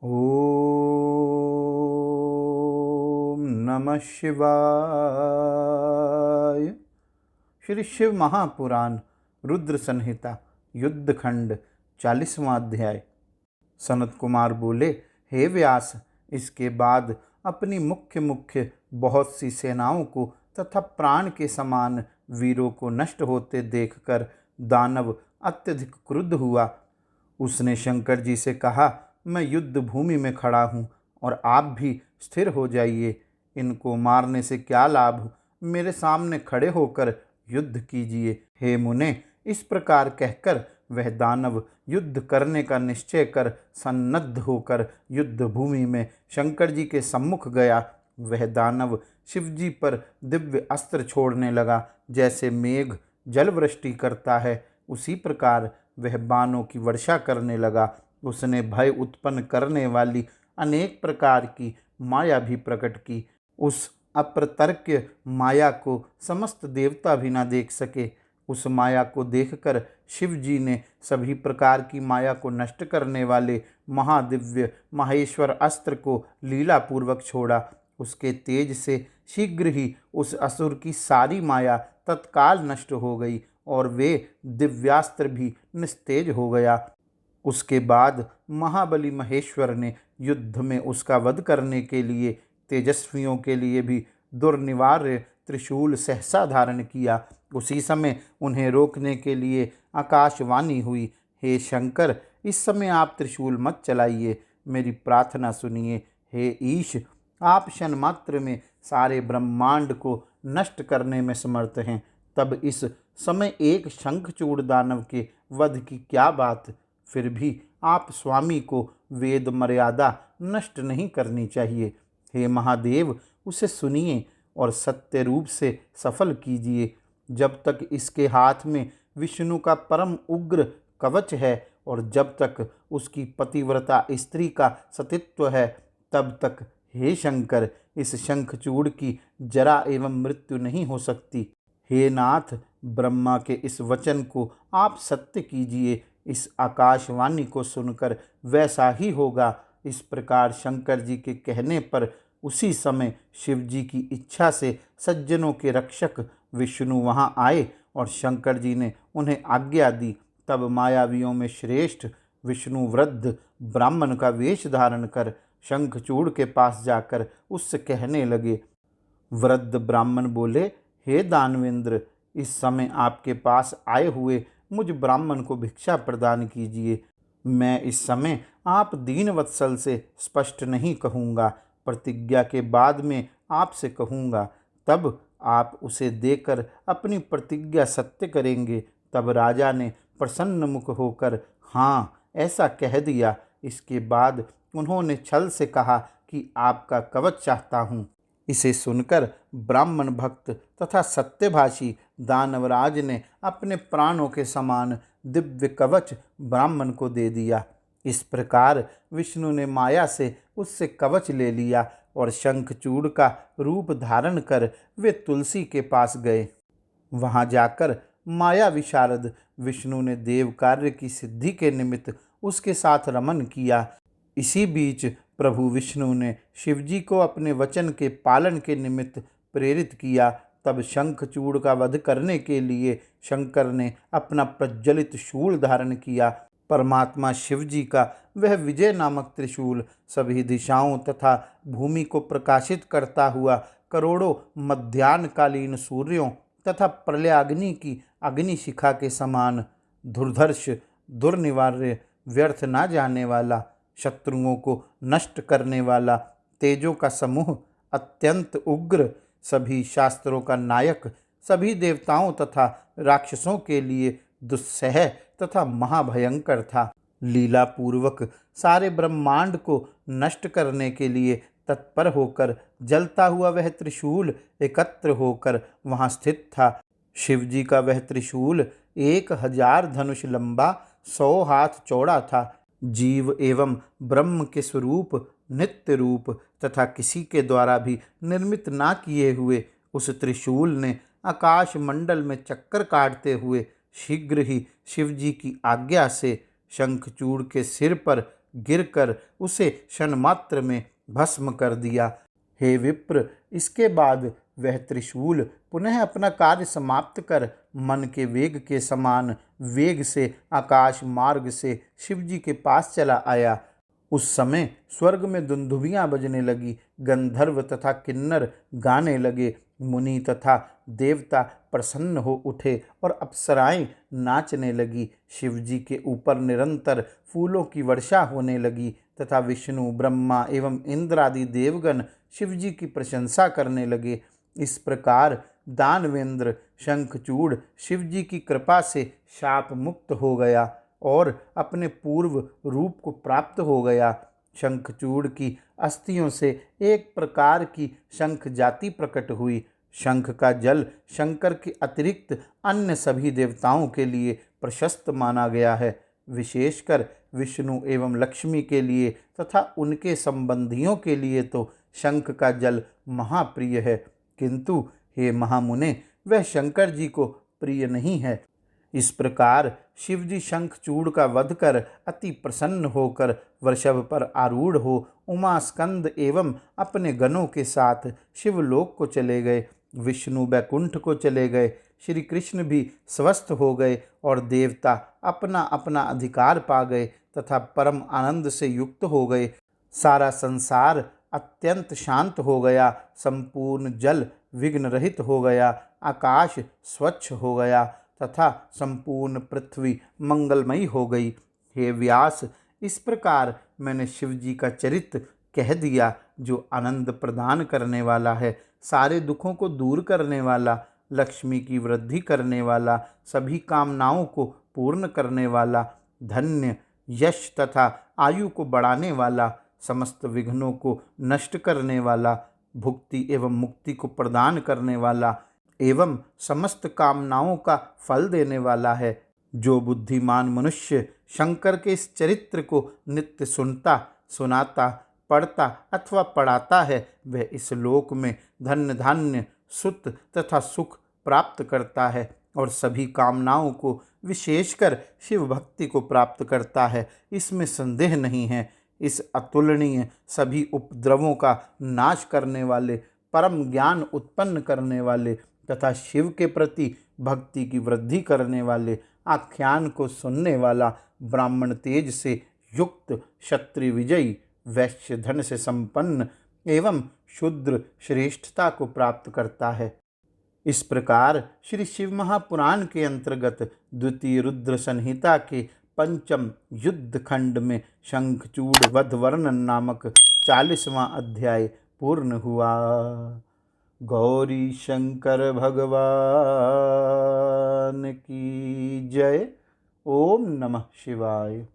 ओम नमः शिवाय। श्री शिव महापुराण रुद्र संहिता युद्धखंड 40वां अध्याय। सनत कुमार बोले, हे व्यास, इसके बाद अपनी मुख्य मुख्य बहुत सी सेनाओं को तथा प्राण के समान वीरों को नष्ट होते देखकर दानव अत्यधिक क्रुद्ध हुआ। उसने शंकर जी से कहा, मैं युद्ध भूमि में खड़ा हूँ और आप भी स्थिर हो जाइए। इनको मारने से क्या लाभ, मेरे सामने खड़े होकर युद्ध कीजिए। हे मुने, इस प्रकार कहकर वह दानव युद्ध करने का निश्चय कर सन्नद्ध होकर युद्ध भूमि में शंकर जी के सम्मुख गया। वह दानव शिवजी पर दिव्य अस्त्र छोड़ने लगा। जैसे मेघ जलवृष्टि करता है, उसी प्रकार वह बाणों की वर्षा करने लगा। उसने भय उत्पन्न करने वाली अनेक प्रकार की माया भी प्रकट की। उस अप्रतर्क्य माया को समस्त देवता भी न देख सके। उस माया को देखकर शिव जी ने सभी प्रकार की माया को नष्ट करने वाले महादिव्य महेश्वर अस्त्र को लीलापूर्वक छोड़ा। उसके तेज से शीघ्र ही उस असुर की सारी माया तत्काल नष्ट हो गई और वे दिव्यास्त्र भी निस्तेज हो गया। उसके बाद महाबली महेश्वर ने युद्ध में उसका वध करने के लिए तेजस्वियों के लिए भी दुर्निवार्य त्रिशूल सहसा धारण किया। उसी समय उन्हें रोकने के लिए आकाशवाणी हुई, हे शंकर, इस समय आप त्रिशूल मत चलाइए, मेरी प्रार्थना सुनिए। हे ईश, आप क्षण मात्र में सारे ब्रह्मांड को नष्ट करने में समर्थ हैं। तब इस समय एक शंखचूड़ दानव के वध की क्या बात। फिर भी आप स्वामी को वेद मर्यादा नष्ट नहीं करनी चाहिए। हे महादेव, उसे सुनिए और सत्य रूप से सफल कीजिए। जब तक इसके हाथ में विष्णु का परम उग्र कवच है और जब तक उसकी पतिव्रता स्त्री का सतित्व है, तब तक हे शंकर, इस शंखचूड़ की जरा एवं मृत्यु नहीं हो सकती। हे नाथ, ब्रह्मा के इस वचन को आप सत्य कीजिए। इस आकाशवाणी को सुनकर वैसा ही होगा। इस प्रकार शंकर जी के कहने पर उसी समय शिव जी की इच्छा से सज्जनों के रक्षक विष्णु वहां आए और शंकर जी ने उन्हें आज्ञा दी। तब मायावियों में श्रेष्ठ विष्णु वृद्ध ब्राह्मण का वेश धारण कर शंखचूड़ के पास जाकर उससे कहने लगे। वृद्ध ब्राह्मण बोले, हे दानवेंद्र, इस समय आपके पास आए हुए मुझ ब्राह्मण को भिक्षा प्रदान कीजिए। मैं इस समय आप दीन वत्सल से स्पष्ट नहीं कहूँगा, प्रतिज्ञा के बाद में आपसे कहूँगा। तब आप उसे देकर अपनी प्रतिज्ञा सत्य करेंगे। तब राजा ने प्रसन्न मुख होकर हाँ ऐसा कह दिया। इसके बाद उन्होंने छल से कहा कि आपका कवच चाहता हूँ। इसे सुनकर ब्राह्मण भक्त तथा सत्यभाषी दानवराज ने अपने प्राणों के समान दिव्य कवच ब्राह्मण को दे दिया। इस प्रकार विष्णु ने माया से उससे कवच ले लिया और शंखचूड़ का रूप धारण कर वे तुलसी के पास गए। वहां जाकर माया विशारद विष्णु ने देव कार्य की सिद्धि के निमित्त उसके साथ रमन किया। इसी बीच प्रभु विष्णु ने शिवजी को अपने वचन के पालन के निमित्त प्रेरित किया। तब शंखचूड़ का वध करने के लिए शंकर ने अपना प्रज्वलित शूल धारण किया। परमात्मा शिवजी का वह विजय नामक त्रिशूल सभी दिशाओं तथा भूमि को प्रकाशित करता हुआ करोड़ों मध्याह्नकालीन सूर्यों तथा प्रलयाग्नि की अग्निशिखा के समान दुर्धर्ष, दुर्निवार्य, व्यर्थ ना जाने वाला, शत्रुओं को नष्ट करने वाला, तेजों का समूह, अत्यंत उग्र, सभी शास्त्रों का नायक, सभी देवताओं तथा राक्षसों के लिए दुस्सह तथा महाभयंकर था। लीला पूर्वक सारे ब्रह्मांड को नष्ट करने के लिए तत्पर होकर जलता हुआ वह त्रिशूल एकत्र होकर वहां स्थित था। शिवजी का वह त्रिशूल 1000 धनुष लंबा, 100 हाथ चौड़ा था। जीव एवं ब्रह्म के स्वरूप, नित्य रूप तथा किसी के द्वारा भी निर्मित ना किए हुए उस त्रिशूल ने आकाश मंडल में चक्कर काटते हुए शीघ्र ही शिवजी की आज्ञा से शंखचूड़ के सिर पर गिरकर उसे क्षण मात्र में भस्म कर दिया। हे विप्र, इसके बाद वह त्रिशूल पुनः अपना कार्य समाप्त कर मन के वेग के समान वेग से आकाश मार्ग से शिवजी के पास चला आया। उस समय स्वर्ग में दुंदुभियां बजने लगी, गंधर्व तथा किन्नर गाने लगे, मुनि तथा देवता प्रसन्न हो उठे और अप्सराएं नाचने लगी। शिवजी के ऊपर निरंतर फूलों की वर्षा होने लगी तथा विष्णु, ब्रह्मा एवं इंद्र आदि देवगण शिवजी की प्रशंसा करने लगे। इस प्रकार दानवेंद्र शंखचूड़ शिवजी की कृपा से शाप मुक्त हो गया और अपने पूर्व रूप को प्राप्त हो गया। शंखचूड़ की अस्थियों से एक प्रकार की शंख जाति प्रकट हुई। शंख का जल शंकर के अतिरिक्त अन्य सभी देवताओं के लिए प्रशस्त माना गया है। विशेषकर विष्णु एवं लक्ष्मी के लिए तथा उनके संबंधियों के लिए तो शंख का जल महाप्रिय है, किंतु हे महामुने, वह शंकर जी को प्रिय नहीं है। इस प्रकार शिवजी शंखचूड़ का वध कर अति प्रसन्न होकर वृषभ पर आरूढ़ हो उमा स्कंद एवं अपने गणों के साथ शिवलोक को चले गए। विष्णु बैकुंठ को चले गए, श्री कृष्ण भी स्वस्थ हो गए और देवता अपना अपना अधिकार पा गए तथा परम आनंद से युक्त हो गए। सारा संसार अत्यंत शांत हो गया, संपूर्ण जल विघ्न रहित हो गया, आकाश स्वच्छ हो गया तथा संपूर्ण पृथ्वी मंगलमयी हो गई। हे व्यास, इस प्रकार मैंने शिवजी का चरित्र कह दिया, जो आनंद प्रदान करने वाला है, सारे दुखों को दूर करने वाला, लक्ष्मी की वृद्धि करने वाला, सभी कामनाओं को पूर्ण करने वाला, धन्य, यश तथा आयु को बढ़ाने वाला, समस्त विघ्नों को नष्ट करने वाला, भुक्ति एवं मुक्ति को प्रदान करने वाला एवं समस्त कामनाओं का फल देने वाला है। जो बुद्धिमान मनुष्य शंकर के इस चरित्र को नित्य सुनता, सुनाता, पढ़ता अथवा पढ़ाता है, वह इस लोक में धन्य धान्य, सुत तथा सुख प्राप्त करता है और सभी कामनाओं को, विशेषकर शिव भक्ति को प्राप्त करता है, इसमें संदेह नहीं है। इस अतुलनीय सभी उपद्रवों का नाश करने वाले, परम ज्ञान उत्पन्न करने वाले तथा शिव के प्रति भक्ति की वृद्धि करने वाले, आख्यान को सुनने वाला, ब्राह्मण तेज से युक्त, क्षत्रिय विजयी, वैश्य धन से संपन्न एवं शूद्र श्रेष्ठता को प्राप्त करता है। इस प्रकार श्री शिव महापुराण के अंतर्गत द्वितीय रुद्र संहिता के पंचम युद्ध खंड में शंखचूड़ वध वर्णन नामक 40वां अध्याय पूर्ण हुआ। गौरी शंकर भगवान की जय। ओम नमः शिवाय।